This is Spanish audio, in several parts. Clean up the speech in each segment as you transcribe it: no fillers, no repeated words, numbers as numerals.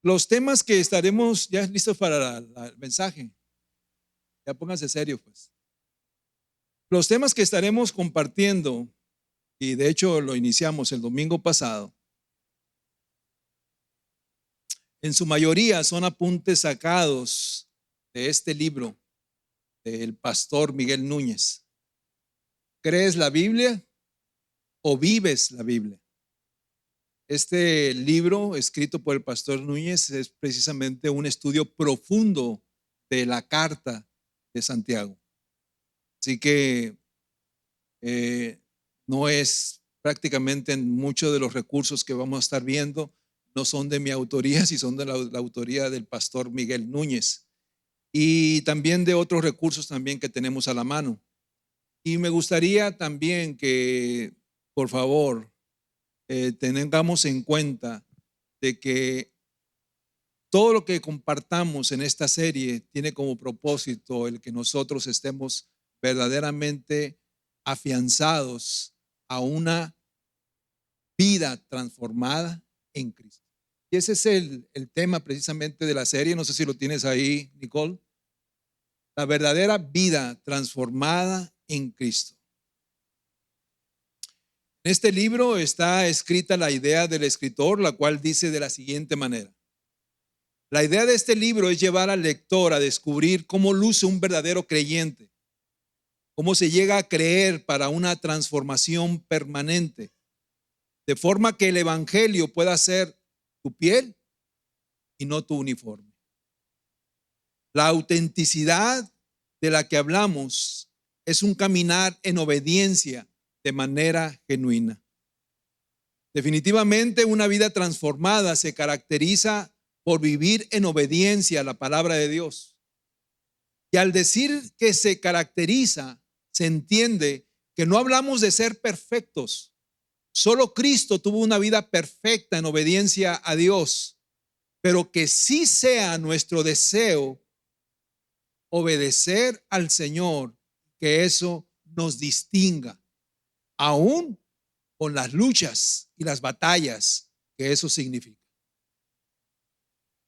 Los temas que estaremos ya listos para el mensaje. Ya pónganse serio, pues. Los temas que estaremos compartiendo, y de hecho lo iniciamos el domingo pasado, en su mayoría son apuntes sacados de este libro del pastor Miguel Núñez. ¿Crees la Biblia o vives la Biblia? Este libro escrito por el pastor Núñez es precisamente un estudio profundo de la carta de Santiago. Así que no es prácticamente en muchos de los recursos que vamos a estar viendo, no son de mi autoría, si son de la autoría del pastor Miguel Núñez y también de otros recursos también que tenemos a la mano. Y me gustaría también que, por favor, tengamos en cuenta de que todo lo que compartamos en esta serie tiene como propósito el que nosotros estemos verdaderamente afianzados a una vida transformada en Cristo. Y ese es el tema precisamente de la serie. No sé si lo tienes ahí, Nicole. La verdadera vida transformada en Cristo. En este libro está escrita la idea del escritor, la cual dice de la siguiente manera. La idea de este libro es llevar al lector a descubrir cómo luce un verdadero creyente, cómo se llega a creer para una transformación permanente, de forma que el evangelio pueda ser tu piel y no tu uniforme. La autenticidad de la que hablamos es un caminar en obediencia de manera genuina. Definitivamente una vida transformada se caracteriza por vivir en obediencia a la palabra de Dios. Y al decir que se caracteriza, se entiende que no hablamos de ser perfectos. Solo Cristo tuvo una vida perfecta en obediencia a Dios, pero que sí sea nuestro deseo obedecer al Señor, que eso nos distinga, aún con las luchas y las batallas que eso significa.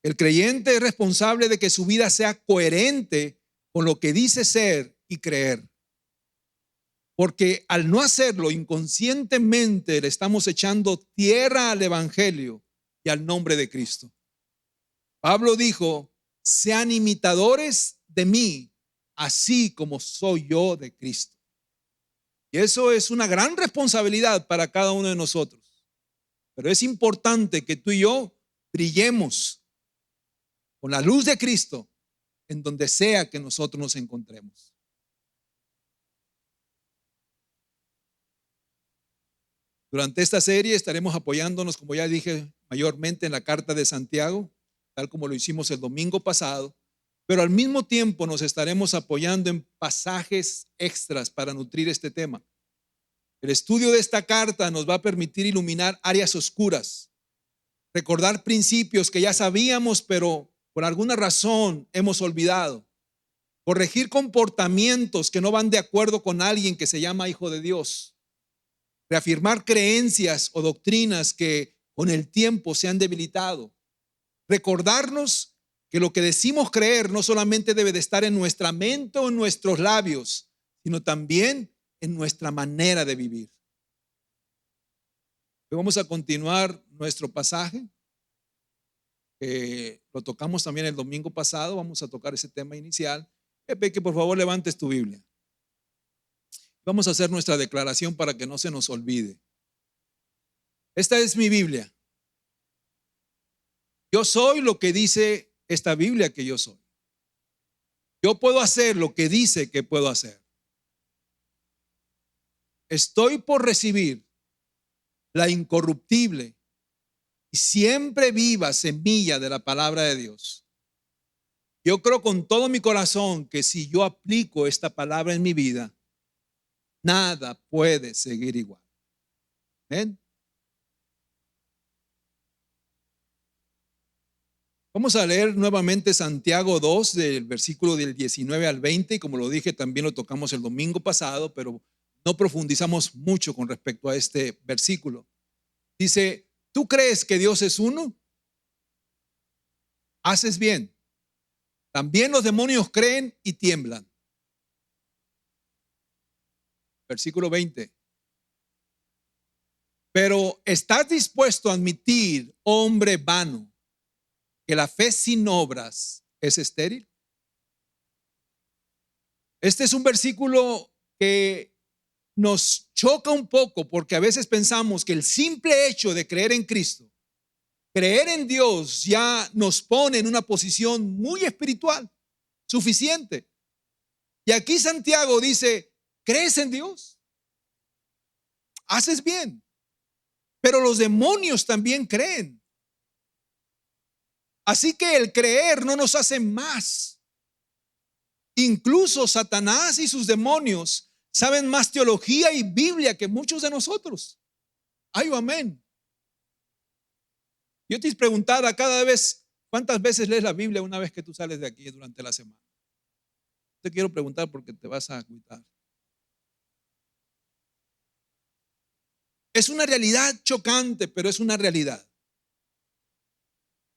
El creyente es responsable de que su vida sea coherente con lo que dice ser y creer. Porque al no hacerlo, inconscientemente le estamos echando tierra al evangelio y al nombre de Cristo. Pablo dijo, sean imitadores de mí, así como soy yo de Cristo. Y eso es una gran responsabilidad para cada uno de nosotros. Pero es importante que tú y yo brillemos con la luz de Cristo en donde sea que nosotros nos encontremos. Durante esta serie estaremos apoyándonos, como ya dije, mayormente en la carta de Santiago, tal como lo hicimos el domingo pasado, pero al mismo tiempo nos estaremos apoyando en pasajes extras para nutrir este tema. El estudio de esta carta nos va a permitir iluminar áreas oscuras, recordar principios que ya sabíamos, pero por alguna razón hemos olvidado, corregir comportamientos que no van de acuerdo con alguien que se llama hijo de Dios, reafirmar creencias o doctrinas que con el tiempo se han debilitado, recordarnos que lo que decimos creer no solamente debe de estar en nuestra mente o en nuestros labios, sino también en nuestra manera de vivir. Hoy vamos a continuar nuestro pasaje. Lo tocamos también el domingo pasado. Vamos a tocar ese tema inicial. Pepe, que por favor levantes tu Biblia. Vamos a hacer nuestra declaración para que no se nos olvide. Esta es mi Biblia. Yo soy lo que dice esta Biblia que yo soy. Yo puedo hacer lo que dice que puedo hacer. Estoy por recibir la incorruptible y siempre viva semilla de la palabra de Dios. Yo creo con todo mi corazón que si yo aplico esta palabra en mi vida, nada puede seguir igual. ¿Ven? Vamos a leer nuevamente Santiago 2, del versículo del 19 al 20, y como lo dije, también lo tocamos el domingo pasado, pero no profundizamos mucho con respecto a este versículo. Dice, ¿tú crees que Dios es uno? Haces bien. También los demonios creen y tiemblan. Versículo 20. Pero ¿estás dispuesto a admitir, hombre vano, que la fe sin obras es estéril? Este es un versículo que nos choca un poco porque a veces pensamos que el simple hecho de creer en Cristo, creer en Dios, ya nos pone en una posición muy espiritual, suficiente. Y aquí Santiago dice, ¿crees en Dios? Haces bien. Pero los demonios también creen. Así que el creer no nos hace más. Incluso Satanás y sus demonios saben más teología y Biblia que muchos de nosotros. Ay, amén. Yo te preguntaba cada vez, ¿cuántas veces lees la Biblia una vez que tú sales de aquí durante la semana? Te quiero preguntar porque te vas a agüitar. Es una realidad chocante, pero es una realidad.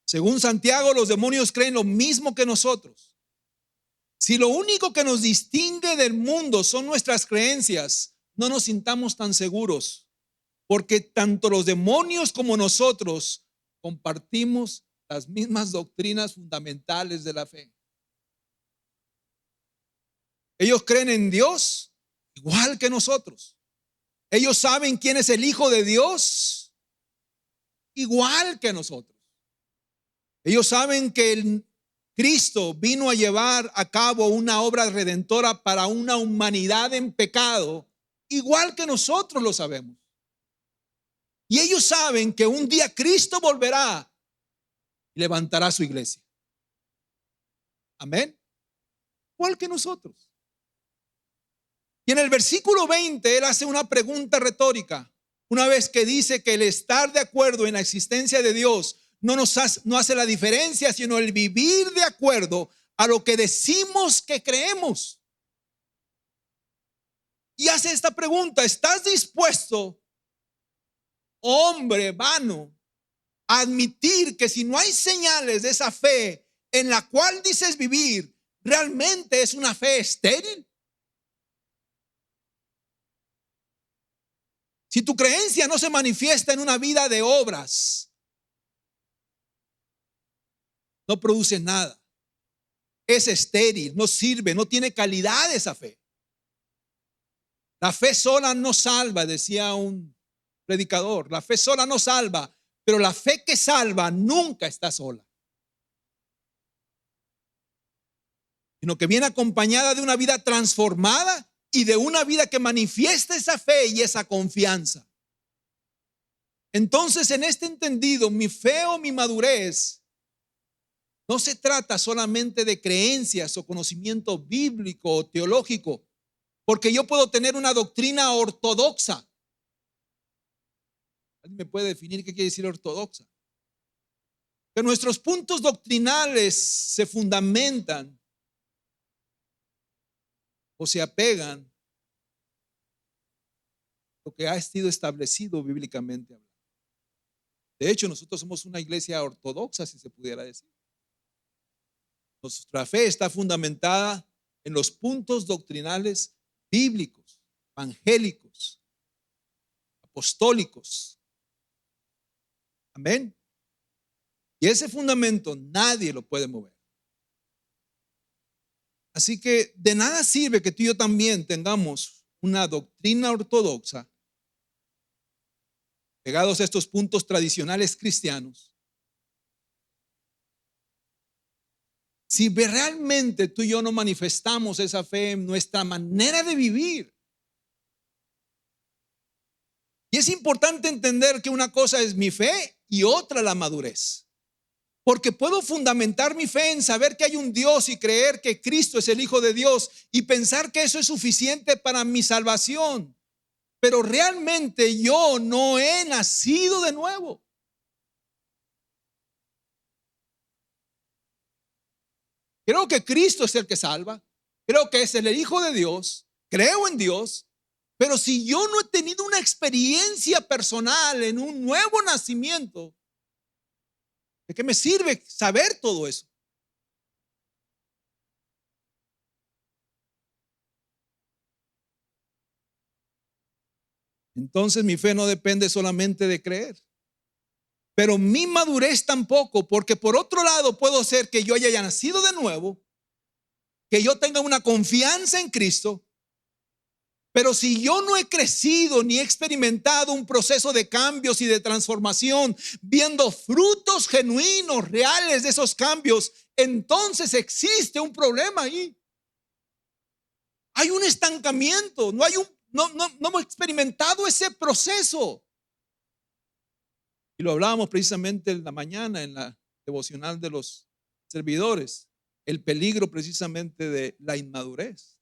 Según Santiago, los demonios creen lo mismo que nosotros. Si lo único que nos distingue del mundo son nuestras creencias, no nos sintamos tan seguros, porque tanto los demonios como nosotros compartimos las mismas doctrinas fundamentales de la fe. Ellos creen en Dios igual que nosotros. Ellos saben quién es el Hijo de Dios igual que nosotros. Ellos saben que el Cristo vino a llevar a cabo una obra redentora para una humanidad en pecado, igual que nosotros lo sabemos. Y ellos saben que un día Cristo volverá y levantará su iglesia. Amén. Igual que nosotros. Y en el versículo 20 él hace una pregunta retórica. Una vez que dice que el estar de acuerdo en la existencia de Dios no hace la diferencia, sino el vivir de acuerdo a lo que decimos que creemos. Y hace esta pregunta: ¿estás dispuesto, hombre vano, a admitir que si no hay señales de esa fe en la cual dices vivir, realmente es una fe estéril? Si tu creencia no se manifiesta en una vida de obras, no produce nada. Es estéril, no sirve, no tiene calidad esa fe. La fe sola no salva, decía un predicador. La fe sola no salva, pero la fe que salva nunca está sola, sino que viene acompañada de una vida transformada y de una vida que manifiesta esa fe y esa confianza. Entonces, en este entendido, mi fe o mi madurez no se trata solamente de creencias o conocimiento bíblico o teológico, porque yo puedo tener una doctrina ortodoxa. ¿Alguien me puede definir qué quiere decir ortodoxa? Que nuestros puntos doctrinales se fundamentan o se apegan a lo que ha sido establecido bíblicamente hablando. De hecho, nosotros somos una iglesia ortodoxa, si se pudiera decir. Nuestra fe está fundamentada en los puntos doctrinales bíblicos, evangélicos, apostólicos. Amén. Y ese fundamento nadie lo puede mover. Así que de nada sirve que tú y yo también tengamos una doctrina ortodoxa, pegados a estos puntos tradicionales cristianos, si realmente tú y yo no manifestamos esa fe en nuestra manera de vivir. Y es importante entender que una cosa es mi fe y otra la madurez. Porque puedo fundamentar mi fe en saber que hay un Dios y creer que Cristo es el Hijo de Dios y pensar que eso es suficiente para mi salvación. Pero realmente yo no he nacido de nuevo. Creo que Cristo es el que salva. Creo que es el Hijo de Dios. Creo en Dios. Pero si yo no he tenido una experiencia personal en un nuevo nacimiento, ¿De qué me sirve saber todo eso? Entonces mi fe no depende solamente de creer, pero mi madurez tampoco, porque por otro lado puedo ser que yo haya nacido de nuevo, que yo tenga una confianza en Cristo, pero si yo no he crecido ni he experimentado un proceso de cambios y de transformación, viendo frutos genuinos, reales de esos cambios, entonces existe un problema ahí. Hay un estancamiento, no hemos experimentado ese proceso. Y lo hablábamos precisamente en la mañana en la devocional de los servidores, el peligro precisamente de la inmadurez.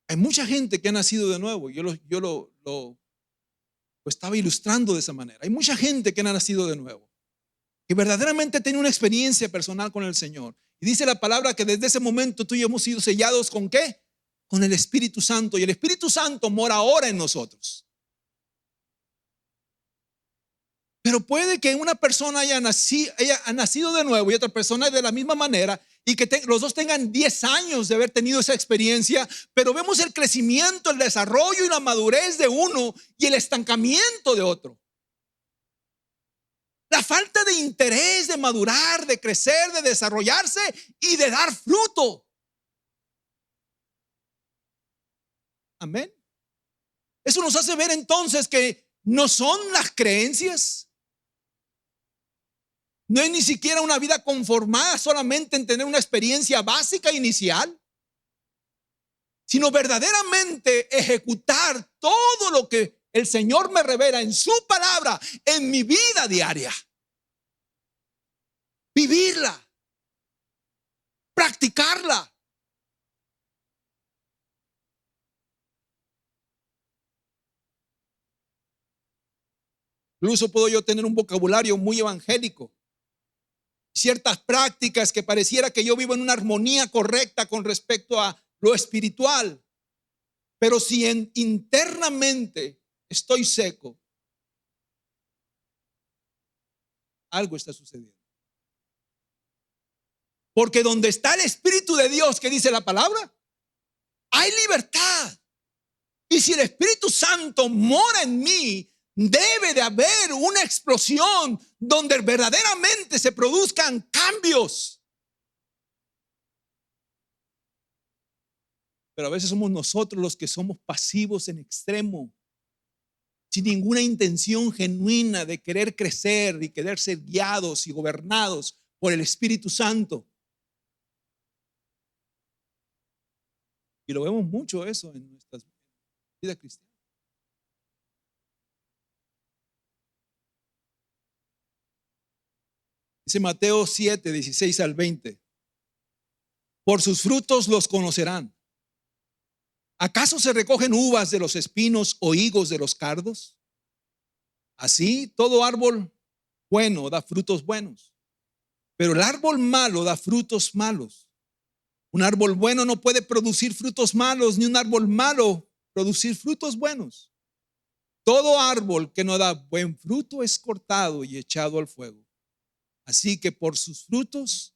Hay mucha gente que ha nacido de nuevo. Yo lo estaba ilustrando de esa manera. Hay mucha gente que ha nacido de nuevo, que verdaderamente tiene una experiencia personal con el Señor. Y dice la palabra que desde ese momento tú y yo hemos sido sellados ¿con qué? Con el Espíritu Santo. Y el Espíritu Santo mora ahora en nosotros. Pero puede que una persona haya nacido de nuevo y otra persona de la misma manera y que los dos tengan 10 años de haber tenido esa experiencia, pero vemos el crecimiento, el desarrollo y la madurez de uno y el estancamiento de otro. La falta de interés de madurar, de crecer, de desarrollarse y de dar fruto. Amén. Eso nos hace ver entonces que no son las creencias. No es ni siquiera una vida conformada solamente en tener una experiencia básica inicial, sino verdaderamente ejecutar todo lo que el Señor me revela en su palabra en mi vida diaria. Vivirla, practicarla. Incluso puedo yo tener un vocabulario muy evangélico, ciertas prácticas que pareciera que yo vivo en una armonía correcta con respecto a lo espiritual, pero si internamente estoy seco, algo está sucediendo. Porque donde está el Espíritu de Dios, que dice la palabra, hay libertad. Y si el Espíritu Santo mora en mí, debe de haber una explosión donde verdaderamente se produzcan cambios. Pero a veces somos nosotros los que somos pasivos en extremo, sin ninguna intención genuina de querer crecer y querer ser guiados y gobernados por el Espíritu Santo. Y lo vemos mucho eso en nuestras vidas cristianas. Dice Mateo 7, 16 al 20. Por sus frutos los conocerán. ¿Acaso se recogen uvas de los espinos o higos de los cardos? Así, todo árbol bueno da frutos buenos, pero el árbol malo da frutos malos. Un árbol bueno no puede producir frutos malos, ni un árbol malo producir frutos buenos. Todo árbol que no da buen fruto es cortado y echado al fuego. Así que por sus frutos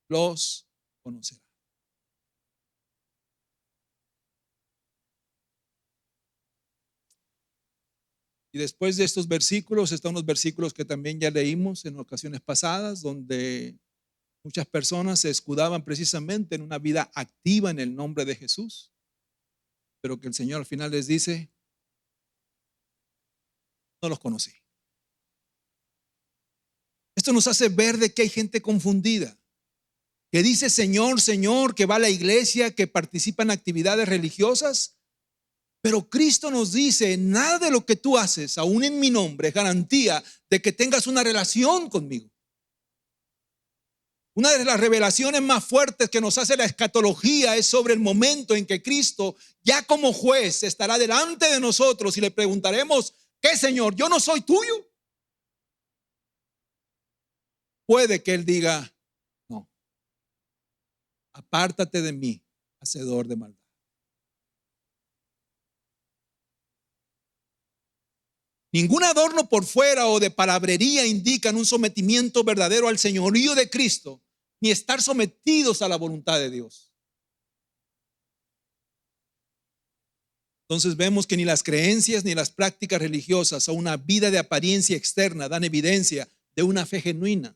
los conocerán. Y después de estos versículos están unos versículos que también ya leímos en ocasiones pasadas, donde muchas personas se escudaban precisamente en una vida activa en el nombre de Jesús, pero que el Señor al final les dice, no los conocí. Esto nos hace ver de que hay gente confundida, que dice Señor, Señor, que va a la iglesia, que participa en actividades religiosas, pero Cristo nos dice, nada de lo que tú haces, aún en mi nombre, es garantía de que tengas una relación conmigo. Una de las revelaciones más fuertes que nos hace la escatología es sobre el momento en que Cristo, ya como juez, estará delante de nosotros y le preguntaremos, ¿qué, Señor? ¿Yo no soy tuyo? Puede que Él diga, no, apártate de mí, hacedor de maldad. 。 . 。 . 。 . 。 . 。 . 。 . 。 . 。 . 。 . 。 . 。 . 。 . 。 . 。 . 。 . 。 . 。 . 。 . 。 . 。 . 。 . 。 . 。 . 。 . 。 . 。 . 。 . 。 . 。Ningún adorno por fuera o de palabrería indican un sometimiento verdadero al señorío de Cristo, ni estar sometidos a la voluntad de Dios. Entonces vemos que ni las creencias ni las prácticas religiosas o una vida de apariencia externa dan evidencia de una fe genuina,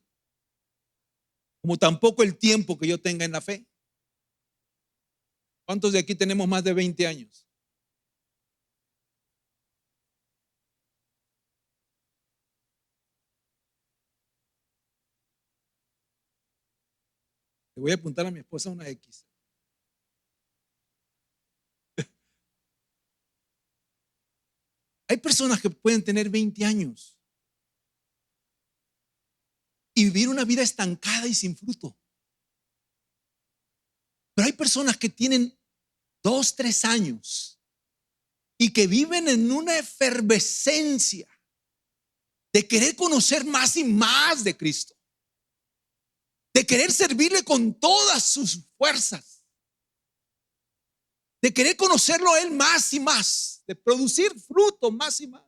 como tampoco el tiempo que yo tenga en la fe. ¿Cuántos de aquí tenemos más de 20 años? Le voy a apuntar a mi esposa una X. Hay personas que pueden tener 20 años y vivir una vida estancada y sin fruto. Pero hay personas que tienen 2, 3 años y que viven en una efervescencia de querer conocer más y más de Cristo, de querer servirle con todas sus fuerzas, de querer conocerlo a Él más y más, de producir fruto más y más.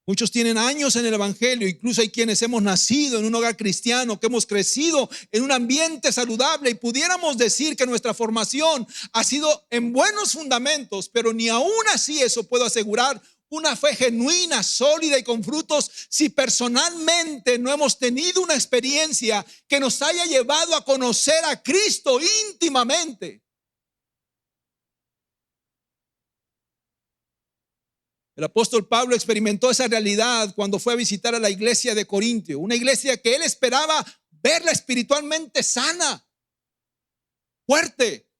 Muchos tienen años en el evangelio, incluso hay quienes hemos nacido en un hogar cristiano, que hemos crecido en un ambiente saludable y pudiéramos decir que nuestra formación ha sido en buenos fundamentos, pero ni aún así eso puedo asegurar una fe genuina, sólida y con frutos si personalmente no hemos tenido una experiencia que nos haya llevado a conocer a Cristo íntimamente. El apóstol Pablo experimentó esa realidad cuando fue a visitar a la iglesia de Corintio, una iglesia que él esperaba verla espiritualmente sana, fuerte,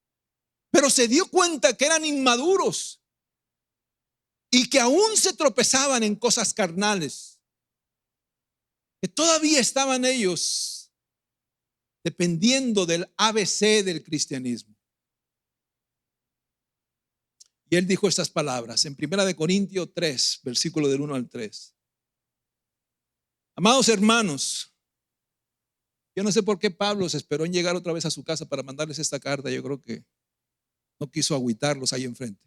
pero se dio cuenta que eran inmaduros y que aún se tropezaban en cosas carnales, que todavía estaban ellos dependiendo del ABC del cristianismo. Y él dijo estas palabras en 1 Corintios 3, versículo del 1 al 3. Amados hermanos, yo no sé por qué Pablo se esperó en llegar otra vez a su casa para mandarles esta carta. Yo creo que no quiso agüitarlos ahí enfrente.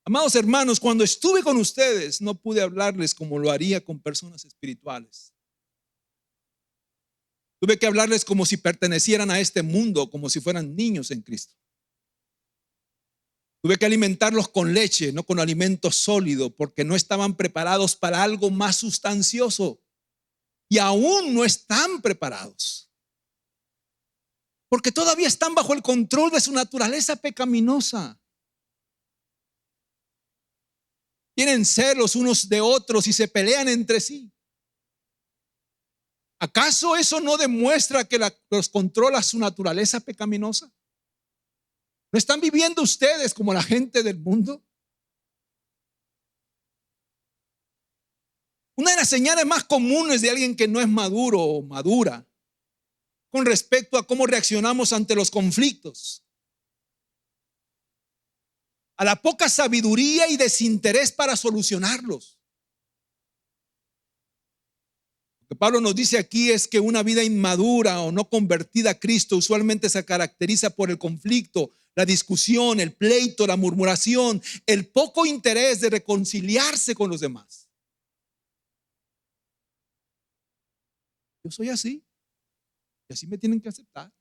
Amados hermanos, cuando estuve con ustedes no pude hablarles como lo haría con personas espirituales. Tuve que hablarles como si pertenecieran a este mundo, como si fueran niños en Cristo. Tuve que alimentarlos con leche, no con alimento sólido, porque no estaban preparados para algo más sustancioso. Y aún no están preparados, porque todavía están bajo el control de su naturaleza pecaminosa. Tienen celos unos de otros y se pelean entre sí. ¿Acaso eso no demuestra que los controla su naturaleza pecaminosa? ¿No están viviendo ustedes como la gente del mundo? Una de las señales más comunes de alguien que no es maduro o madura con respecto a cómo reaccionamos ante los conflictos, a la poca sabiduría y desinterés para solucionarlos. Lo que Pablo nos dice aquí es que una vida inmadura o no convertida a Cristo usualmente se caracteriza por el conflicto, la discusión, el pleito, la murmuración, el poco interés de reconciliarse con los demás. Yo soy así y así me tienen que aceptar.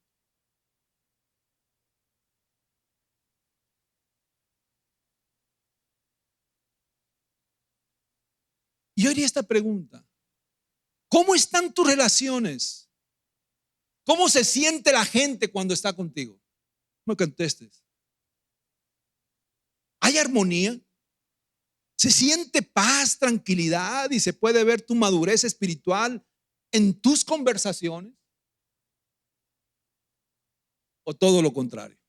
Y yo haría esta pregunta: ¿cómo están tus relaciones? ¿Cómo se siente la gente cuando está contigo? No me contestes. ¿Hay armonía? ¿Se siente paz, tranquilidad y se puede ver tu madurez espiritual en tus conversaciones? ¿O todo lo contrario?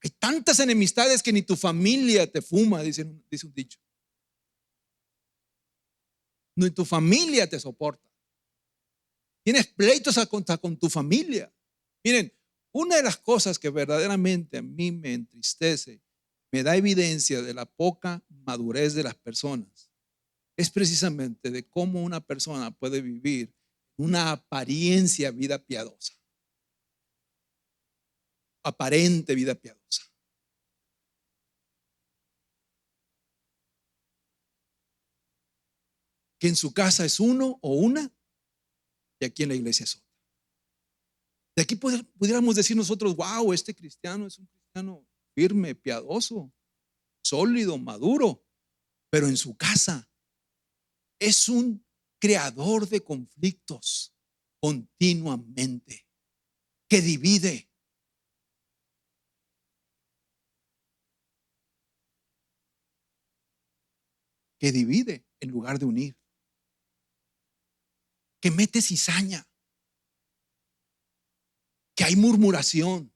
Hay tantas enemistades que ni tu familia te fuma, dice un dicho. Ni tu familia te soporta. Tienes pleitos con tu familia. Miren, una de las cosas que verdaderamente a mí me entristece, me da evidencia de la poca madurez de las personas, es precisamente de cómo una persona puede vivir una apariencia vida piadosa. aparente vida piadosa. Que en su casa es uno o una y aquí en la iglesia es otra. De aquí pudiéramos decir nosotros, wow, este cristiano es un cristiano firme, piadoso, sólido, maduro, pero en su casa es un creador de conflictos continuamente, que divide. Que divide en lugar de unir. Que mete cizaña. Que hay murmuración.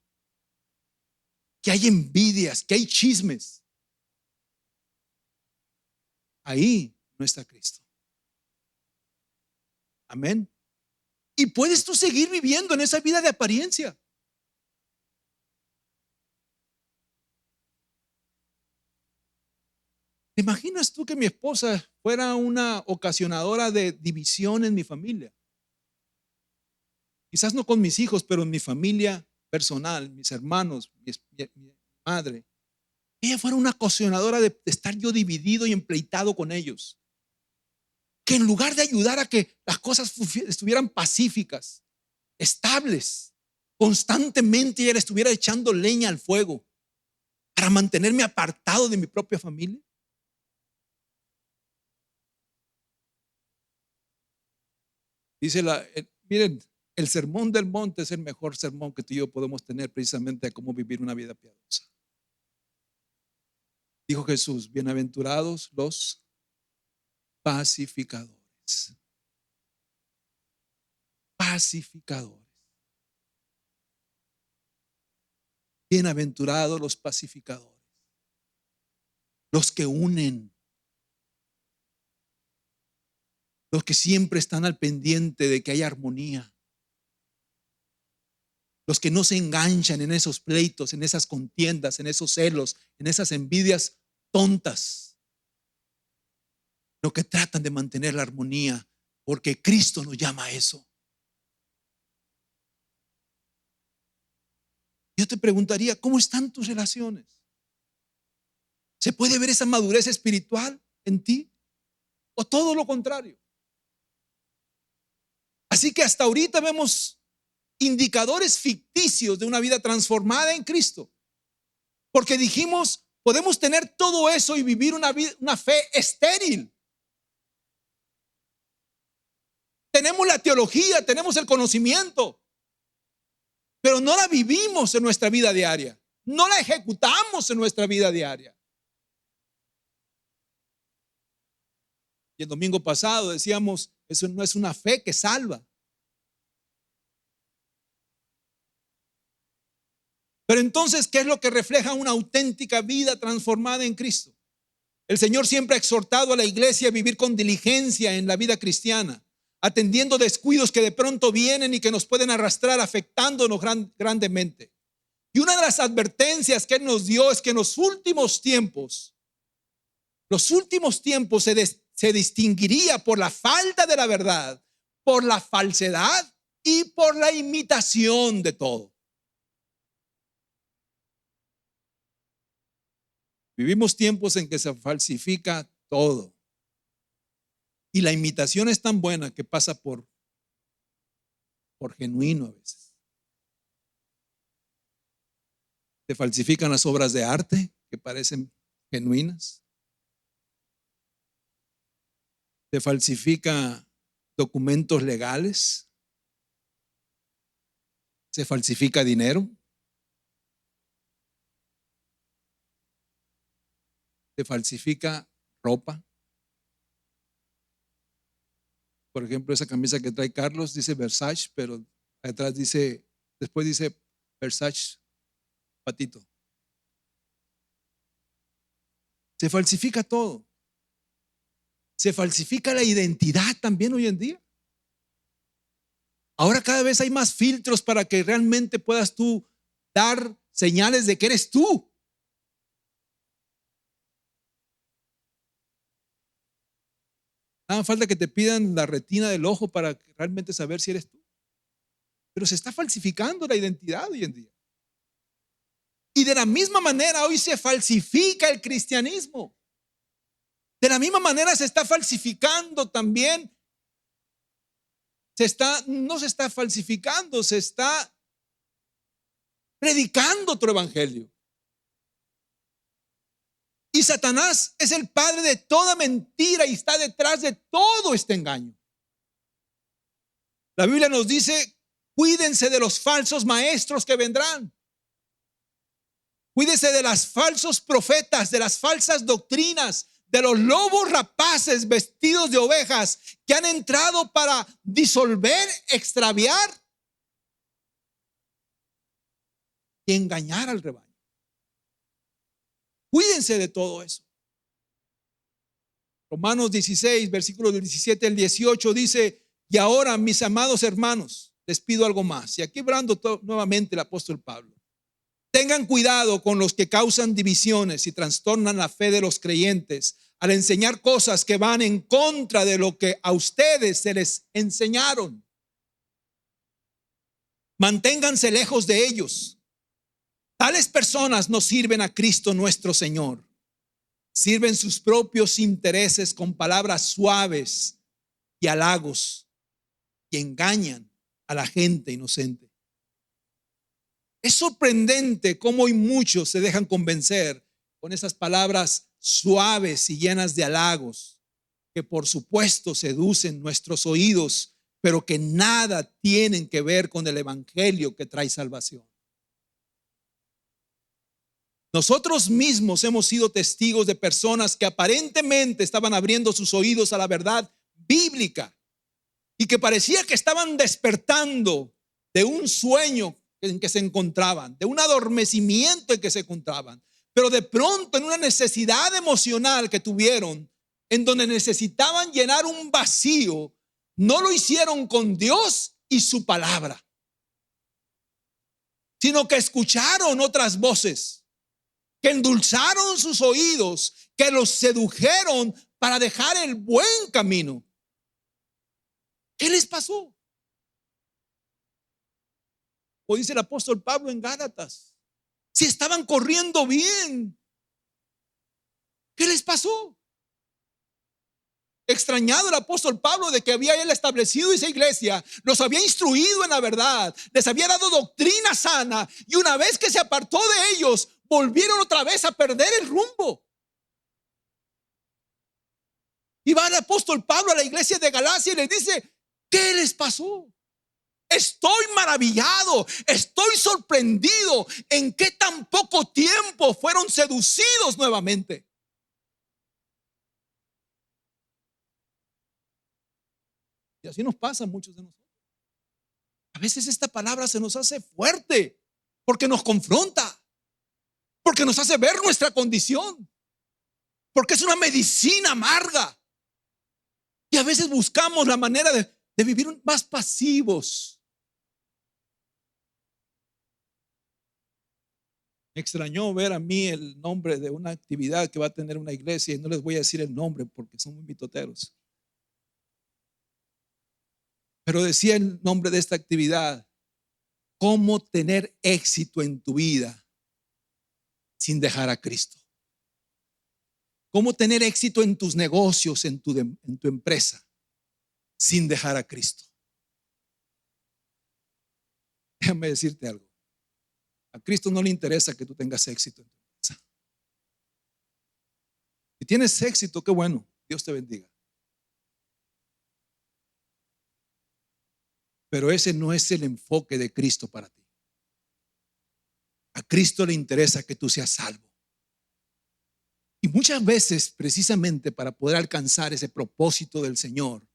Que hay envidias, que hay chismes. Ahí no está Cristo. Amén. Y puedes tú seguir viviendo en esa vida de apariencia. ¿Te imaginas tú que mi esposa fuera una ocasionadora de división en mi familia? Quizás no con mis hijos, pero en mi familia personal, mis hermanos, mi madre. Ella fuera una ocasionadora de estar yo dividido y empleitado con ellos. Que en lugar de ayudar a que las cosas estuvieran pacíficas, estables, constantemente ella le estuviera echando leña al fuego para mantenerme apartado de mi propia familia. Dice miren, el sermón del monte es el mejor sermón que tú y yo podemos tener precisamente de cómo vivir una vida piadosa. Dijo Jesús, bienaventurados los pacificadores. Pacificadores. Bienaventurados los pacificadores. Los que unen. Los que siempre están al pendiente de que haya armonía. Los que no se enganchan en esos pleitos, en esas contiendas, en esos celos, en esas envidias tontas. Los que tratan de mantener la armonía, porque Cristo nos llama a eso. Yo te preguntaría, ¿cómo están tus relaciones? ¿Se puede ver esa madurez espiritual en ti? ¿O todo lo contrario? Así que hasta ahorita vemos indicadores ficticios de una vida transformada en Cristo. Porque dijimos, podemos tener todo eso y vivir una fe estéril. Tenemos la teología, tenemos el conocimiento, pero no la vivimos en nuestra vida diaria. No la ejecutamos en nuestra vida diaria. Y el domingo pasado decíamos, eso no es una fe que salva. Pero entonces, ¿qué es lo que refleja una auténtica vida transformada en Cristo? El Señor siempre ha exhortado a la iglesia a vivir con diligencia en la vida cristiana, atendiendo descuidos que de pronto vienen y que nos pueden arrastrar, afectándonos grandemente. Y una de las advertencias que Él nos dio es que en los últimos tiempos se distinguiría por la falta de la verdad, por la falsedad y por la imitación de todo. Vivimos tiempos en que se falsifica todo. Y la imitación es tan buena que pasa por genuino a veces. Se falsifican las obras de arte que parecen genuinas. Se falsifica documentos legales. Se falsifica dinero. Se falsifica ropa. Por ejemplo, esa camisa que trae Carlos dice Versace, pero atrás después dice Versace Patito. Se falsifica todo. Se falsifica la identidad también hoy en día. Ahora cada vez hay más filtros para que realmente puedas tú dar señales de que eres tú. Nada falta que te pidan la retina del ojo para realmente saber si eres tú. Pero se está falsificando la identidad hoy en día. Y de la misma manera hoy se falsifica el cristianismo. De la misma manera se está falsificando también. No se está falsificando, se está predicando otro evangelio. Y Satanás es el padre de toda mentira y está detrás de todo este engaño. La Biblia nos dice: cuídense de los falsos maestros que vendrán. Cuídense de los falsos profetas, de las falsas doctrinas, de los lobos rapaces vestidos de ovejas que han entrado para disolver, extraviar y engañar al rebaño. Cuídense de todo eso. Romanos 16, versículos del 17 al 18 dice: y ahora, mis amados hermanos, les pido algo más. Y aquí hablando nuevamente el apóstol Pablo: tengan cuidado con los que causan divisiones y trastornan la fe de los creyentes al enseñar cosas que van en contra de lo que a ustedes se les enseñaron. Manténganse lejos de ellos. Tales personas no sirven a Cristo nuestro Señor. Sirven sus propios intereses con palabras suaves y halagos y engañan a la gente inocente. Es sorprendente cómo hoy muchos se dejan convencer con esas palabras suaves y llenas de halagos que por supuesto seducen nuestros oídos, pero que nada tienen que ver con el evangelio que trae salvación. Nosotros mismos hemos sido testigos de personas que aparentemente estaban abriendo sus oídos a la verdad bíblica y que parecía que estaban despertando de un sueño en que se encontraban, de un adormecimiento en que se encontraban, pero de pronto en una necesidad emocional que tuvieron, en donde necesitaban llenar un vacío, no lo hicieron con Dios y su palabra, sino que escucharon otras voces que endulzaron sus oídos, que los sedujeron para dejar el buen camino. ¿Qué les pasó? O dice el apóstol Pablo en Gálatas: si estaban corriendo bien, ¿qué les pasó? Extrañado el apóstol Pablo de que había él establecido esa iglesia, los había instruido en la verdad, les había dado doctrina sana, y una vez que se apartó de ellos, volvieron otra vez a perder el rumbo. Y va el apóstol Pablo a la iglesia de Galacia y les dice: ¿qué les pasó? Estoy maravillado, estoy sorprendido en qué tan poco tiempo fueron seducidos nuevamente. Y así nos pasa a muchos de nosotros. A veces esta palabra se nos hace fuerte porque nos confronta, porque nos hace ver nuestra condición, porque es una medicina amarga. Y a veces buscamos la manera de vivir más pasivos. Me extrañó ver a mí el nombre de una actividad que va a tener una iglesia, y no les voy a decir el nombre porque son muy mitoteros. Pero decía el nombre de esta actividad: cómo tener éxito en tu vida sin dejar a Cristo. Cómo tener éxito en tus negocios, en tu empresa, sin dejar a Cristo. Déjame decirte algo: a Cristo no le interesa que tú tengas éxito en tu empresa. Si tienes éxito, qué bueno, Dios te bendiga. Pero ese no es el enfoque de Cristo para ti. A Cristo le interesa que tú seas salvo. Y muchas veces, precisamente para poder alcanzar ese propósito del Señor,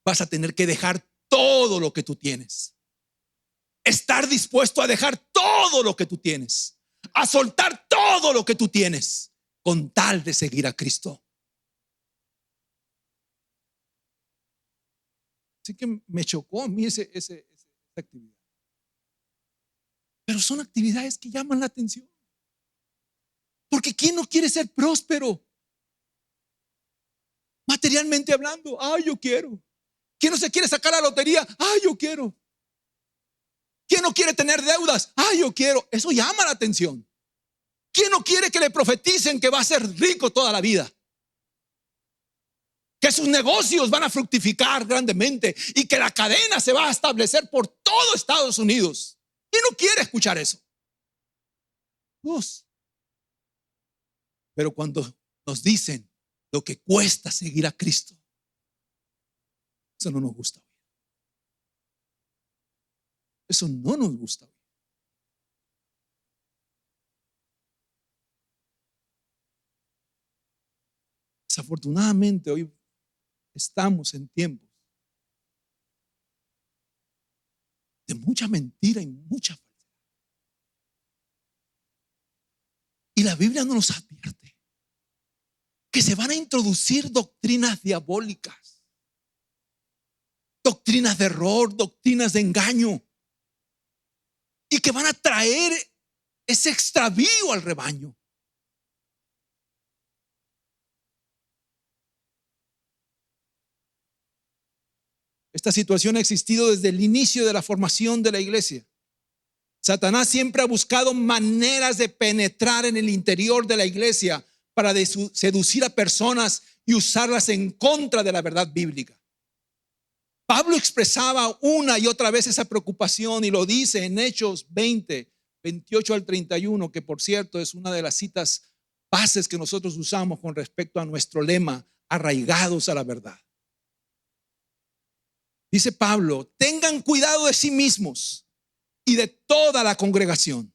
vas a tener que dejar todo lo que tú tienes. Estar dispuesto a dejar todo lo que tú tienes, a soltar todo lo que tú tienes, con tal de seguir a Cristo. Así que me chocó a mí esa actividad. Pero son actividades que llaman la atención. Porque ¿quién no quiere ser próspero? Materialmente hablando, ay, yo quiero. ¿Quién no se quiere sacar la lotería? Ay, yo quiero. ¿Quién no quiere tener deudas? Ay, yo quiero. Eso llama la atención. ¿Quién no quiere que le profeticen que va a ser rico toda la vida? Que sus negocios van a fructificar grandemente y que la cadena se va a establecer por todo Estados Unidos. ¿Quién no quiere escuchar eso? Dios. Pero cuando nos dicen lo que cuesta seguir a Cristo, eso no nos gusta. Eso no nos gusta. Desafortunadamente hoy estamos en tiempos de mucha mentira y mucha falsedad. Y la Biblia no nos advierte que se van a introducir doctrinas diabólicas, doctrinas de error, doctrinas de engaño, y que van a traer ese extravío al rebaño. Esta situación ha existido desde el inicio de la formación de la iglesia. Satanás siempre ha buscado maneras de penetrar en el interior de la iglesia para seducir a personas y usarlas en contra de la verdad bíblica. Pablo expresaba una y otra vez esa preocupación y lo dice en Hechos 20, 28 al 31, que por cierto es una de las citas bases que nosotros usamos con respecto a nuestro lema, arraigados a la verdad. Dice Pablo, tengan cuidado de sí mismos y de toda la congregación,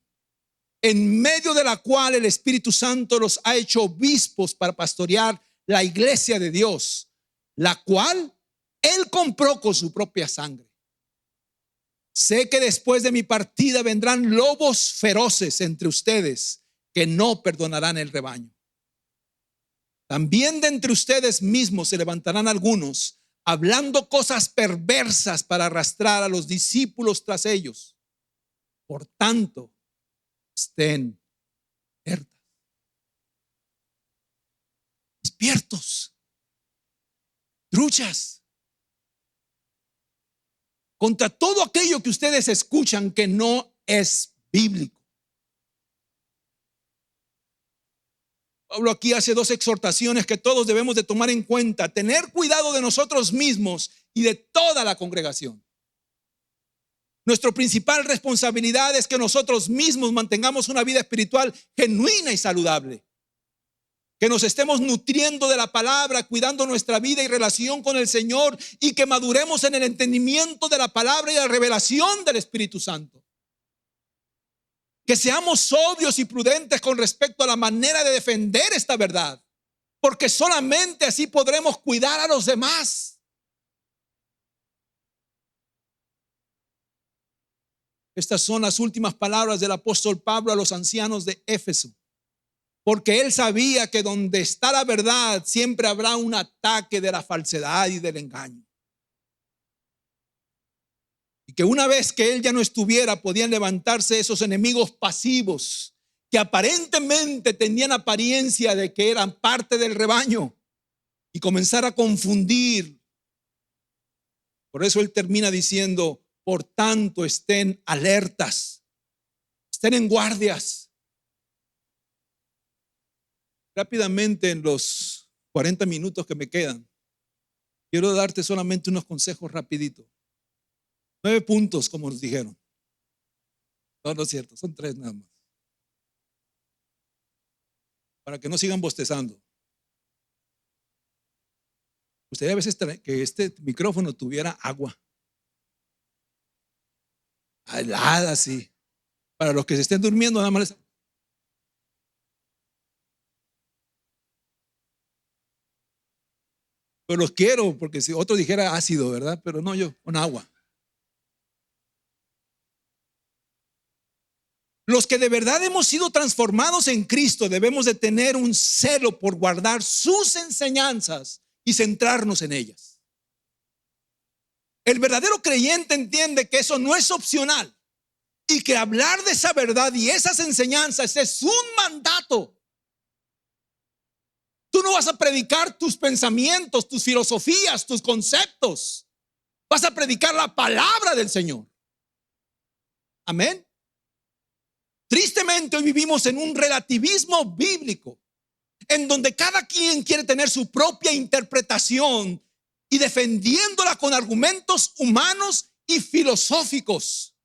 en medio de la cual el Espíritu Santo los ha hecho obispos para pastorear la iglesia de Dios, la cual Él compró con su propia sangre. Sé que después de mi partida vendrán lobos feroces entre ustedes que no perdonarán el rebaño. También de entre ustedes mismos se levantarán algunos hablando cosas perversas para arrastrar a los discípulos tras ellos. Por tanto, estén alertas, despiertos, truchas, contra todo aquello que ustedes escuchan que no es bíblico. Pablo aquí hace dos exhortaciones que todos debemos de tomar en cuenta: tener cuidado de nosotros mismos y de toda la congregación. Nuestra principal responsabilidad es que nosotros mismos mantengamos una vida espiritual genuina y saludable, que nos estemos nutriendo de la palabra, cuidando nuestra vida y relación con el Señor, y que maduremos en el entendimiento de la palabra y la revelación del Espíritu Santo. Que seamos sobrios y prudentes con respecto a la manera de defender esta verdad, porque solamente así podremos cuidar a los demás. Estas son las últimas palabras del apóstol Pablo a los ancianos de Éfeso, porque él sabía que donde está la verdad siempre habrá un ataque de la falsedad y del engaño. Y que una vez que él ya no estuviera, podían levantarse esos enemigos pasivos que aparentemente tenían apariencia de que eran parte del rebaño y comenzar a confundir. Por eso él termina diciendo: por tanto, estén alertas, estén en guardias. Rápidamente, en los 40 minutos que me quedan, quiero darte solamente unos consejos rapiditos. 9 puntos, como nos dijeron. No, no es cierto, son 3 nada más. Para que no sigan bostezando. Gustaría a veces que este micrófono tuviera agua helada, así. Para los que se estén durmiendo, nada más. Pero los quiero, porque si otro dijera ácido, ¿verdad? Pero no, yo, con agua. Los que de verdad hemos sido transformados en Cristo debemos de tener un celo por guardar sus enseñanzas y centrarnos en ellas. El verdadero creyente entiende que eso no es opcional y que hablar de esa verdad y esas enseñanzas es un mandato. Tú no vas a predicar tus pensamientos, tus filosofías, tus conceptos. Vas a predicar la palabra del Señor. Amén. Tristemente hoy vivimos en un relativismo bíblico, en donde cada quien quiere tener su propia interpretación y defendiéndola con argumentos humanos y filosóficos.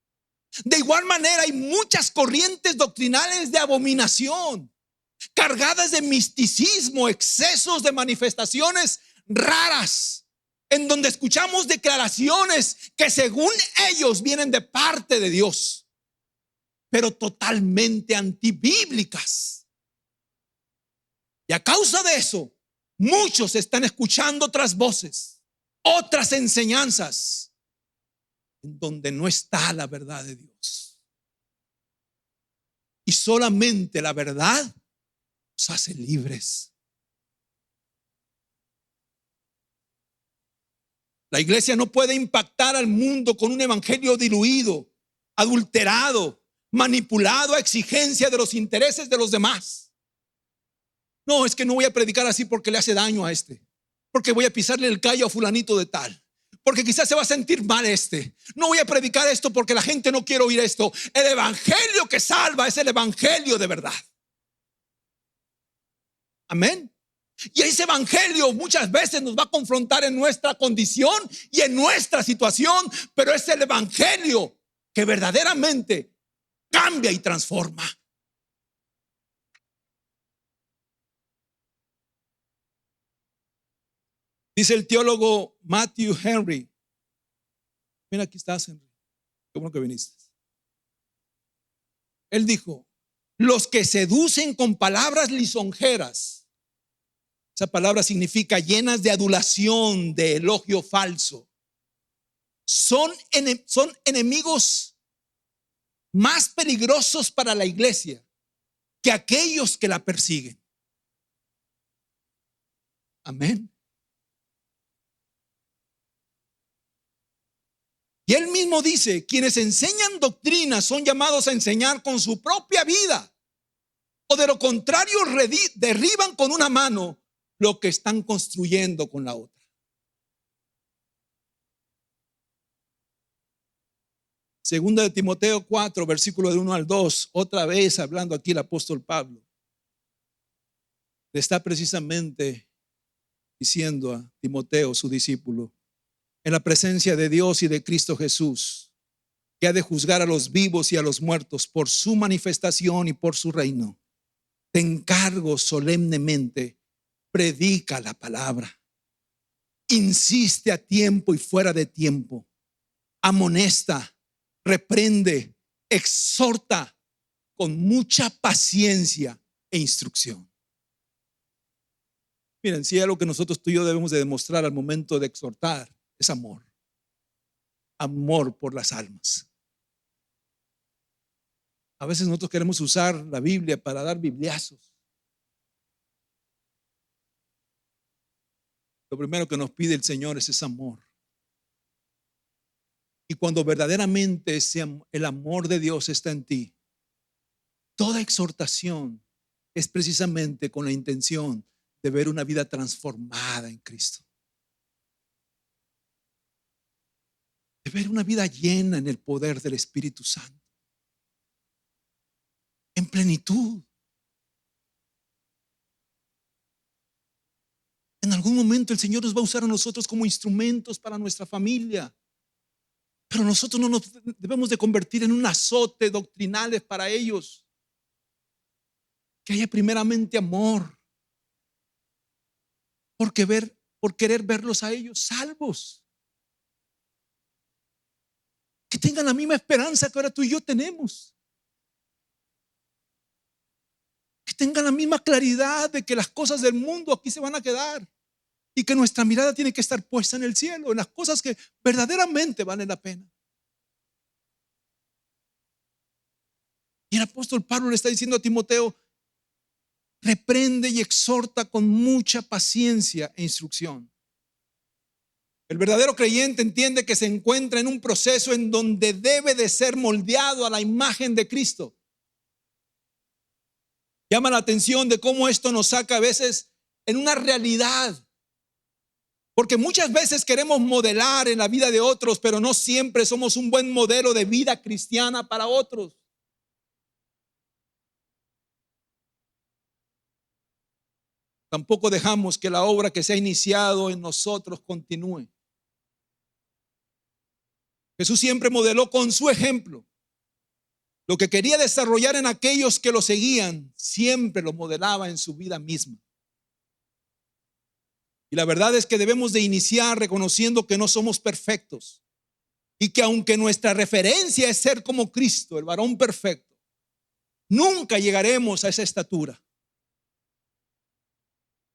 De igual manera hay muchas corrientes doctrinales de abominación, cargadas de misticismo, excesos de manifestaciones raras, en donde escuchamos declaraciones que según ellos vienen de parte de Dios, pero totalmente antibíblicas. Y a causa de eso, muchos están escuchando otras voces, otras enseñanzas, en donde no está la verdad de Dios. Y solamente la verdad nos hace libres. La iglesia no puede impactar al mundo con un evangelio diluido, adulterado, manipulado a exigencia de los intereses de los demás. No, es que no voy a predicar así porque le hace daño a este, porque voy a pisarle el callo a fulanito de tal, porque quizás se va a sentir mal este. No voy a predicar esto porque la gente no quiere oír esto. El evangelio que salva es el evangelio de verdad. Amén. Y ese evangelio muchas veces nos va a confrontar en nuestra condición y en nuestra situación, pero es el evangelio que verdaderamente cambia y transforma. Dice el teólogo Matthew Henry. Mira, aquí estás, Henry. Qué bueno que viniste. Él dijo: los que seducen con palabras lisonjeras, esa palabra significa llenas de adulación, de elogio falso, son enemigos más peligrosos para la iglesia que aquellos que la persiguen. Amén. Y él mismo dice: quienes enseñan doctrinas son llamados a enseñar con su propia vida, o de lo contrario derriban con una mano lo que están construyendo con la otra. Segunda de Timoteo 4, versículo del 1 al 2, otra vez hablando aquí el apóstol Pablo, le está precisamente diciendo a Timoteo, su discípulo, en la presencia de Dios y de Cristo Jesús, que ha de juzgar a los vivos y a los muertos por su manifestación y por su reino, te encargo solemnemente, predica la palabra, insiste a tiempo y fuera de tiempo, amonesta, reprende, exhorta con mucha paciencia e instrucción. Miren, si hay algo que nosotros tú y yo debemos de demostrar al momento de exhortar, es amor. Amor por las almas. A veces nosotros queremos usar la Biblia para dar bibliazos. Lo primero que nos pide el Señor es ese amor. Y cuando verdaderamente el amor de Dios está en ti, toda exhortación es precisamente con la intención de ver una vida transformada en Cristo. De ver una vida llena en el poder del Espíritu Santo, en plenitud. En algún momento el Señor nos va a usar a nosotros como instrumentos para nuestra familia, pero nosotros no nos debemos de convertir en un azote doctrinales para ellos. Que haya primeramente amor, por querer verlos a ellos salvos. Que tengan la misma esperanza que ahora tú y yo tenemos. Que tengan la misma claridad de que las cosas del mundo aquí se van a quedar y que nuestra mirada tiene que estar puesta en el cielo, en las cosas que verdaderamente valen la pena. Y el apóstol Pablo le está diciendo a Timoteo: reprende y exhorta con mucha paciencia e instrucción. El verdadero creyente entiende que se encuentra en un proceso en donde debe de ser moldeado a la imagen de Cristo. Llama la atención de cómo esto nos saca a veces en una realidad. Porque muchas veces queremos modelar en la vida de otros, pero no siempre somos un buen modelo de vida cristiana para otros. tampoco dejamos que la obra que se ha iniciado en nosotros continúe. Jesús siempre modeló con su ejemplo lo que quería desarrollar en aquellos que lo seguían, siempre lo modelaba en su vida misma. Y la verdad es que debemos de iniciar reconociendo que no somos perfectos y que aunque nuestra referencia es ser como Cristo, el varón perfecto, nunca llegaremos a esa estatura.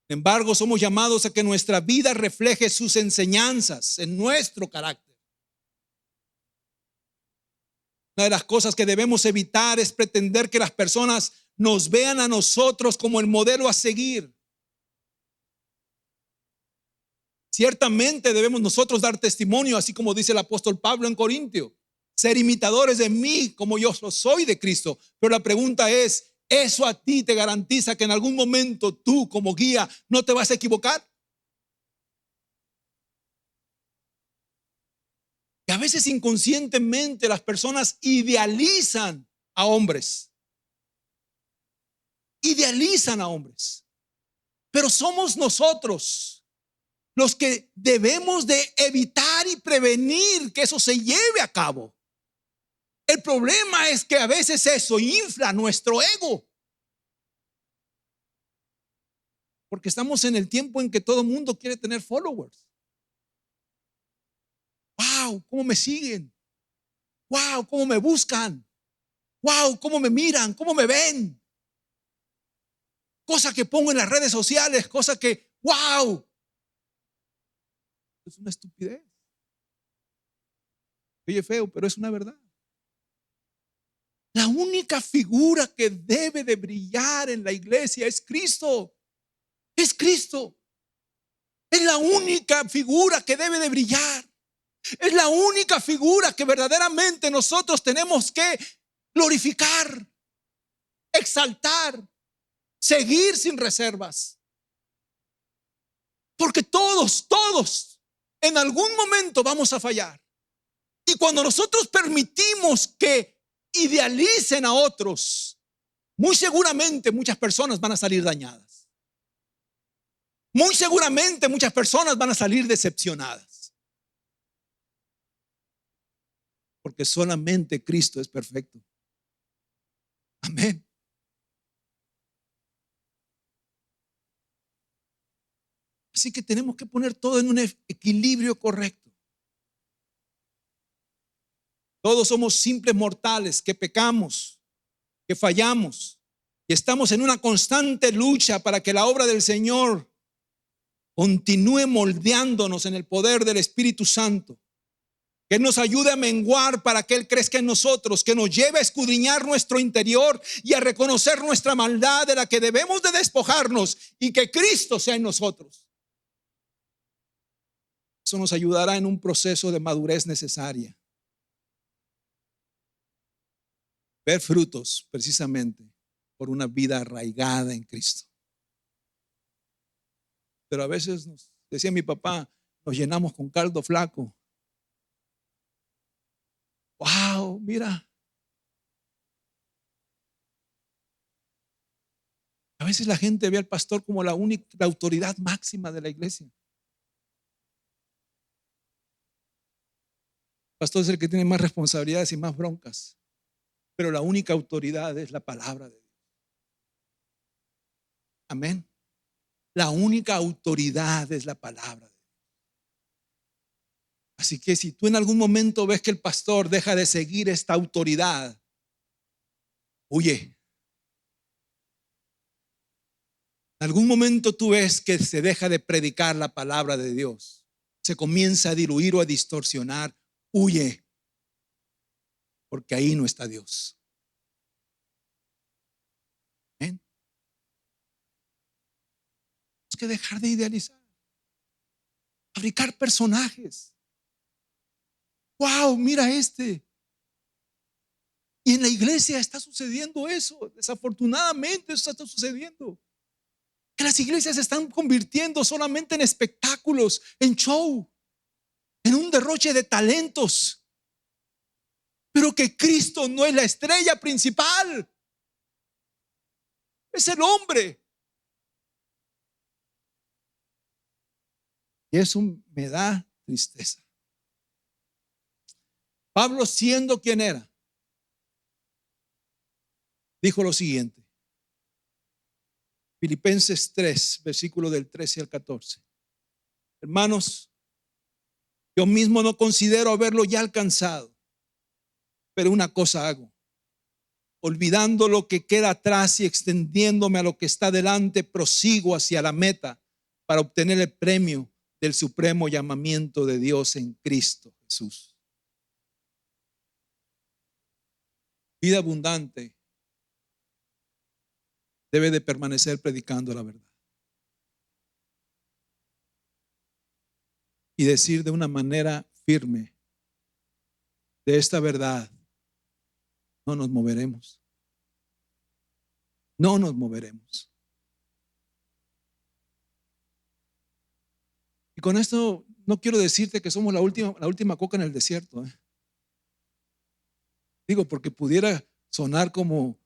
Sin embargo, somos llamados a que nuestra vida refleje sus enseñanzas en nuestro carácter. Una de las cosas que debemos evitar es pretender que las personas nos vean a nosotros como el modelo a seguir. Ciertamente debemos nosotros dar testimonio, así como dice el apóstol Pablo en Corintio, ser imitadores de mí como yo lo soy de Cristo. Pero la pregunta es, ¿eso a ti te garantiza que en algún momento tú como guía no te vas a equivocar? Que a veces inconscientemente las personas idealizan a hombres. Idealizan a hombres. Pero somos nosotros los que debemos de evitar y prevenir que eso se lleve a cabo. El problema es que a veces eso infla nuestro ego. Porque estamos en el tiempo en que todo el mundo quiere tener followers. Wow, cómo me siguen. Wow, cómo me buscan. Wow, cómo me miran, cómo me ven. Cosa que pongo en las redes sociales, cosa que, wow. Es una estupidez. Oye, feo, pero es una verdad. La única figura que debe de brillar en la iglesia es Cristo. Es Cristo. Es la única figura que debe de brillar. Es la única figura que verdaderamente nosotros tenemos que glorificar, exaltar, seguir sin reservas. Porque todos en algún momento vamos a fallar. Y cuando nosotros permitimos que idealicen a otros, muy seguramente muchas personas van a salir dañadas. Muy seguramente muchas personas van a salir decepcionadas. Porque solamente Cristo es perfecto. Amén. Así que tenemos que poner todo en un equilibrio correcto. Todos somos simples mortales que pecamos, que fallamos y estamos en una constante lucha para que la obra del Señor continúe moldeándonos en el poder del Espíritu Santo. Que Él nos ayude a menguar para que Él crezca en nosotros, que nos lleve a escudriñar nuestro interior y a reconocer nuestra maldad de la que debemos de despojarnos y que Cristo sea en nosotros. Eso nos ayudará en un proceso de madurez necesaria. Ver frutos precisamente por una vida arraigada en Cristo. Pero a veces, decía mi papá, nos llenamos con caldo flaco. Wow, mira. A veces la gente ve al pastor como la autoridad máxima de la iglesia. El pastor es el que tiene más responsabilidades y más broncas. Pero la única autoridad es la palabra de Dios. Amén. La única autoridad es la palabra de Dios. Así que si tú en algún momento ves que el pastor deja de seguir esta autoridad, huye. En algún momento tú ves que se deja de predicar la palabra de Dios, se comienza a diluir o a distorsionar, huye. Porque ahí no está Dios. ¿Amén? Tenemos que dejar de idealizar, fabricar personajes. Wow, mira este. Y en la iglesia está sucediendo eso. Desafortunadamente eso está sucediendo. Que las iglesias se están convirtiendo solamente en espectáculos, en show, en un derroche de talentos. Pero que Cristo no es la estrella principal. Es el hombre. Y eso me da tristeza. Pablo, siendo quien era, dijo lo siguiente. Filipenses 3, versículo del 13 al 14. Hermanos, yo mismo no considero haberlo ya alcanzado, pero una cosa hago, olvidando lo que queda atrás y extendiéndome a lo que está delante, prosigo hacia la meta para obtener el premio del supremo llamamiento de Dios en Cristo Jesús. Vida abundante debe de permanecer predicando la verdad y decir de una manera firme: de esta verdad no nos moveremos. No nos moveremos. Y con esto no quiero decirte que somos la última coca en el desierto. Digo, porque pudiera sonar como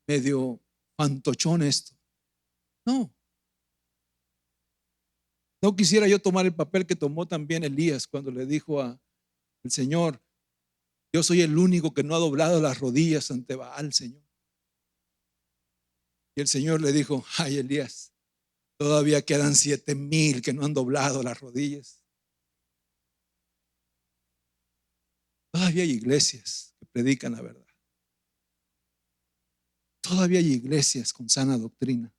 medio fantochón esto. No. No quisiera yo tomar el papel que tomó también Elías cuando le dijo al Señor: yo soy el único que no ha doblado las rodillas ante Baal, Señor. Y el Señor le dijo: ay, Elías, todavía quedan 7,000 que no han doblado las rodillas. Todavía hay iglesias que predican la verdad. Todavía hay iglesias con sana doctrina.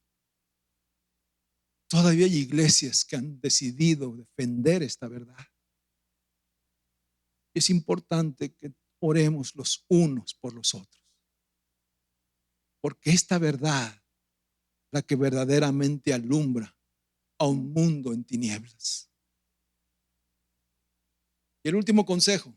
Todavía hay iglesias que han decidido defender esta verdad. Es importante que oremos los unos por los otros, porque esta verdad, la que verdaderamente alumbra a un mundo en tinieblas. Y el último consejo: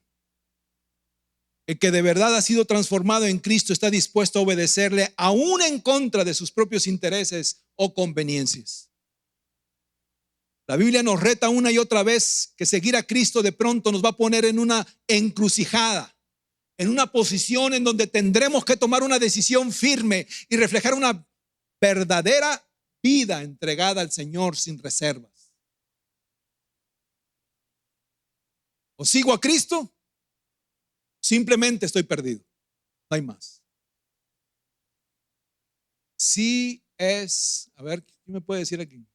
el que de verdad ha sido transformado en Cristo está dispuesto a obedecerle aún en contra de sus propios intereses o conveniencias. La Biblia nos reta una y otra vez que seguir a Cristo de pronto nos va a poner en una encrucijada, en una posición en donde tendremos que tomar una decisión firme y reflejar una verdadera vida entregada al Señor sin reservas. O sigo a Cristo, simplemente estoy perdido. No hay más. Sí es, a ver, ¿qué me puede decir aquí?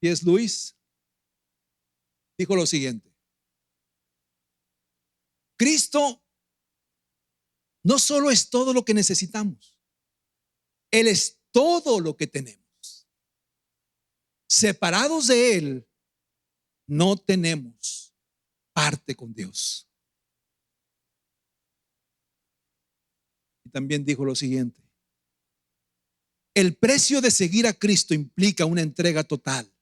C.S. Lewis dijo lo siguiente: Cristo no solo es todo lo que necesitamos, Él es todo lo que tenemos. Separados de Él, no tenemos parte con Dios. Y también dijo lo siguiente: el precio de seguir a Cristo implica una entrega total,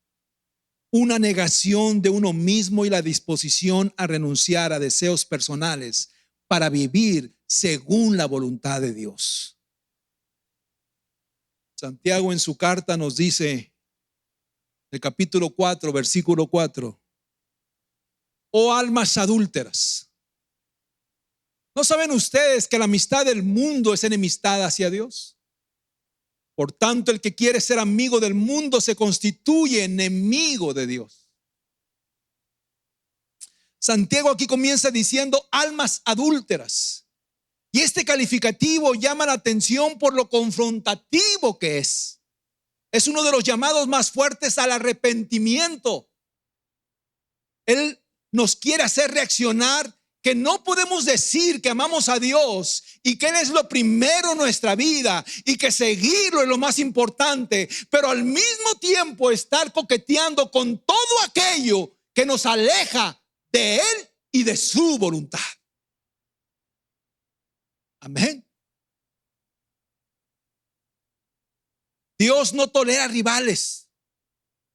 una negación de uno mismo y la disposición a renunciar a deseos personales para vivir según la voluntad de Dios. Santiago en su carta nos dice, en el capítulo 4, versículo 4: oh almas adúlteras, ¿no saben ustedes que la amistad del mundo es enemistad hacia Dios? Por tanto, el que quiere ser amigo del mundo se constituye enemigo de Dios. Santiago aquí comienza diciendo almas adúlteras. Y este calificativo llama la atención por lo confrontativo que es. Es uno de los llamados más fuertes al arrepentimiento. Él nos quiere hacer reaccionar que no podemos decir que amamos a Dios y que Él es lo primero en nuestra vida y que seguirlo es lo más importante, pero al mismo tiempo estar coqueteando con todo aquello que nos aleja de Él y de su voluntad. Amén. Dios no tolera rivales.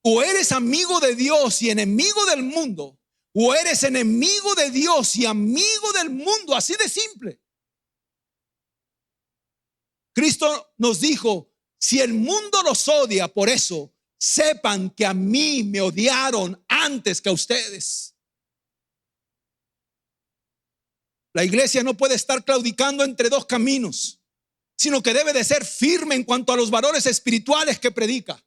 O eres amigo de Dios y enemigo del mundo, o eres enemigo de Dios y amigo del mundo, así de simple. Cristo nos dijo: si el mundo los odia por eso, sepan que a mí me odiaron antes que a ustedes. La iglesia no puede estar claudicando entre dos caminos, sino que debe de ser firme en cuanto a los valores espirituales que predica.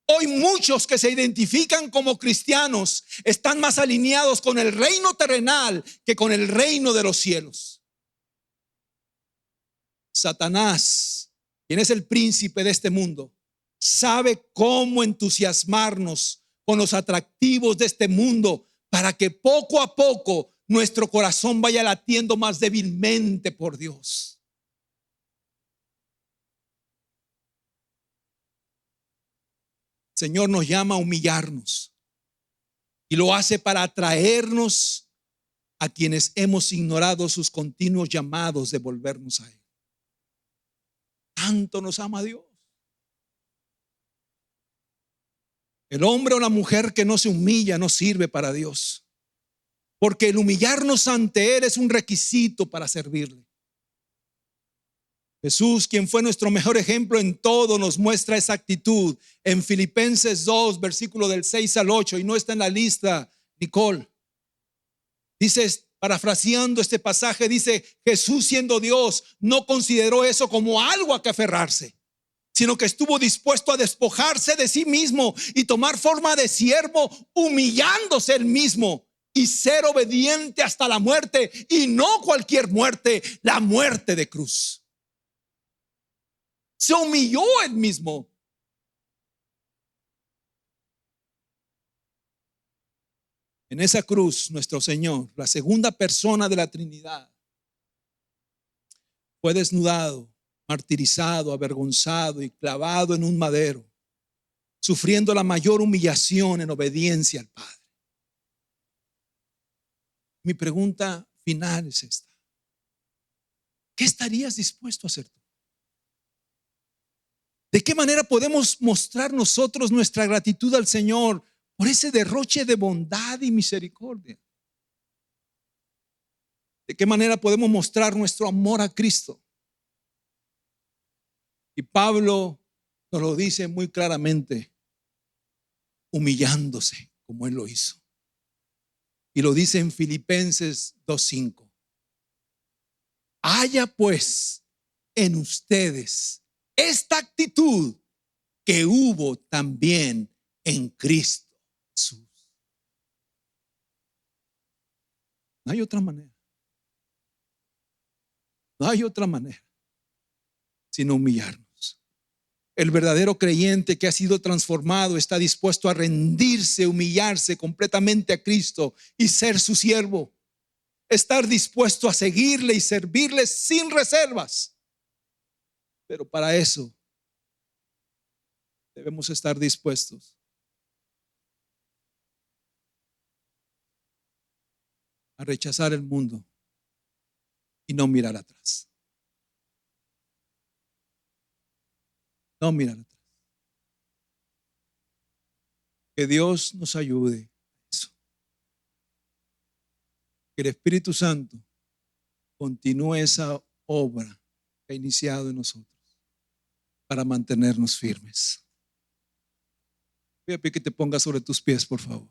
Hoy muchos que se identifican como cristianos están más alineados con el reino terrenal que con el reino de los cielos. Satanás, quien es el príncipe de este mundo, sabe cómo entusiasmarnos con los atractivos de este mundo para que poco a poco nuestro corazón vaya latiendo más débilmente por Dios. El Señor nos llama a humillarnos y lo hace para atraernos a quienes hemos ignorado sus continuos llamados de volvernos a Él. Tanto nos ama Dios. El hombre o la mujer que no se humilla no sirve para Dios, porque el humillarnos ante Él es un requisito para servirle. Jesús, quien fue nuestro mejor ejemplo en todo, nos muestra esa actitud en Filipenses 2, versículo del 6 al 8, y no está en la lista, Nicole. Dice, parafraseando este pasaje, dice: Jesús, siendo Dios, no consideró eso como algo a que aferrarse, sino que estuvo dispuesto a despojarse de sí mismo y tomar forma de siervo, humillándose él mismo y ser obediente hasta la muerte, y no cualquier muerte, la muerte de cruz. Se humilló él mismo. En esa cruz, nuestro Señor, la segunda persona de la Trinidad, fue desnudado, martirizado, avergonzado y clavado en un madero, sufriendo la mayor humillación en obediencia al Padre. Mi pregunta final es esta: ¿qué estarías dispuesto a hacer tú? ¿De qué manera podemos mostrar nosotros nuestra gratitud al Señor por ese derroche de bondad y misericordia? ¿De qué manera podemos mostrar nuestro amor a Cristo? Y Pablo nos lo dice muy claramente: humillándose como Él lo hizo. Y lo dice en Filipenses 2:5. Haya pues en ustedes esta actitud que hubo también en Cristo Jesús. No hay otra manera. No hay otra manera sino humillarnos. El verdadero creyente que ha sido transformado está dispuesto a rendirse, humillarse completamente a Cristo y ser su siervo. Estar dispuesto a seguirle y servirle sin reservas. Pero para eso debemos estar dispuestos a rechazar el mundo y no mirar atrás. No mirar atrás. Que Dios nos ayude a eso. Que el Espíritu Santo continúe esa obra que ha iniciado en nosotros para mantenernos firmes. Voy a pedir que te pongas sobre tus pies, por favor.